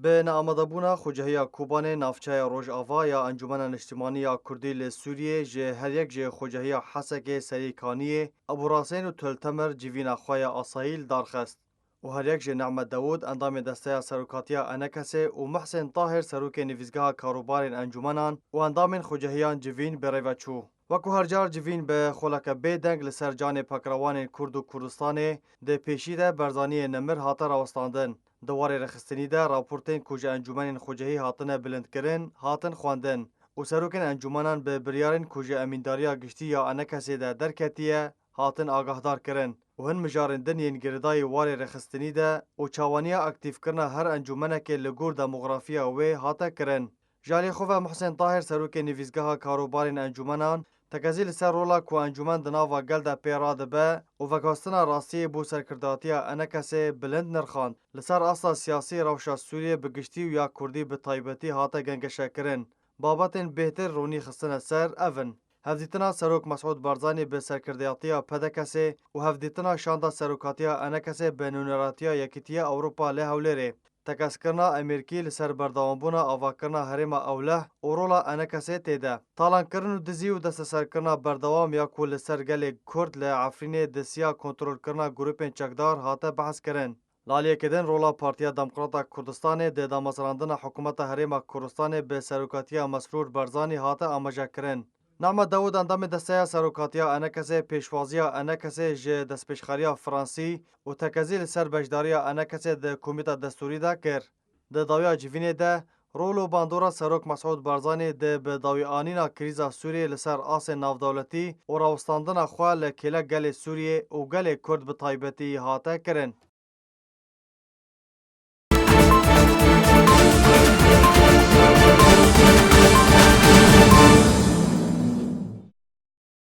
به نامدابونا خوجهیا کوبان نافچه روژاوا یا انجمن اجتماعی کردی لسوریه جه هر یک جه خوجهیا حسک سریکانیه ابو راسین و تلتمر جوینا خواه آسایل دارخست و هر یک جه نعمت داود اندام دسته سروکاتیا انکسه و محسن طاهر سروک نویزگاه کاروبار انجمنان و اندام خوجهیان جوین بریوچو وکو هر جار جوین به خلک بیدنگ لسر جان پکروان کرد و کردستان ده پیشیده برزانی نمر هاتر راوستاندن دوار رخستنی ده راپورتین کجا انجمن خوجهی هاتن بلند کرن هاتن خواندن و سروکن انجمنان به بریارن کجا امینداریا گشتی یا انکسی ده درکتیه هاتن آگاهدار کرن و هن مجارندن ین گردای وار رخستنی ده و چاوانیا اکتیف کرنا هر انجمنه که لگور دموغرافیا وی هاته کرن جالی خواه محسن طاهر سروک نویزگاه کاروبار انجمنان تکزیل سر رولا کو انجمن دناوا گلده پیراده به و وکاستنا راستی بو سرکرداتیا انکسی بلند نرخاند لسر اصلا سیاسی روشا سوریه بگشتی و یا کردی به تایبتی هاته گنگشه کرن بابتن بهتر رونی خستن سر اون هفدیتنا سروک مسعود بارزانی به سرکرداتیا پدکسی و هفدیتنا شاندا سروکاتیا انکسی به نونراتیا یکیتیا اوروپا له هولره تکس کرنا امریکی لسر بردوانبونا آوا کرنا هرما اوله اورولا انکسی تیده تالان کرن و دزی و دست سر کرنا بردوام یا کول لسر گل کرد لعفرین دسیا کنترول کرنا گروپین چکدار هاته بحث کرن لالیه کدن رولا پارتیا دموکراتا کردستان ده دامزراندن حکومت هرما کردستان به سروکاتیا مسرور برزانی هاته آماجه کرن نعمت داود اندام دسته سروکاتیا انکسی پیشوازیا انکسی جه دست پیشخاریا فرانسی و تکزیل سر بجداریا انکسی ده کمیتا دستوری ده کر. ده داویا جوینه ده رولو باندورا سروک مسعود بارزانی ده به داوی آنینا کریزا سوریه لسر آس نافدولتی و راوستاندن خواه لکیله گل سوریه و گل کرد به تایبتی هاته کرن.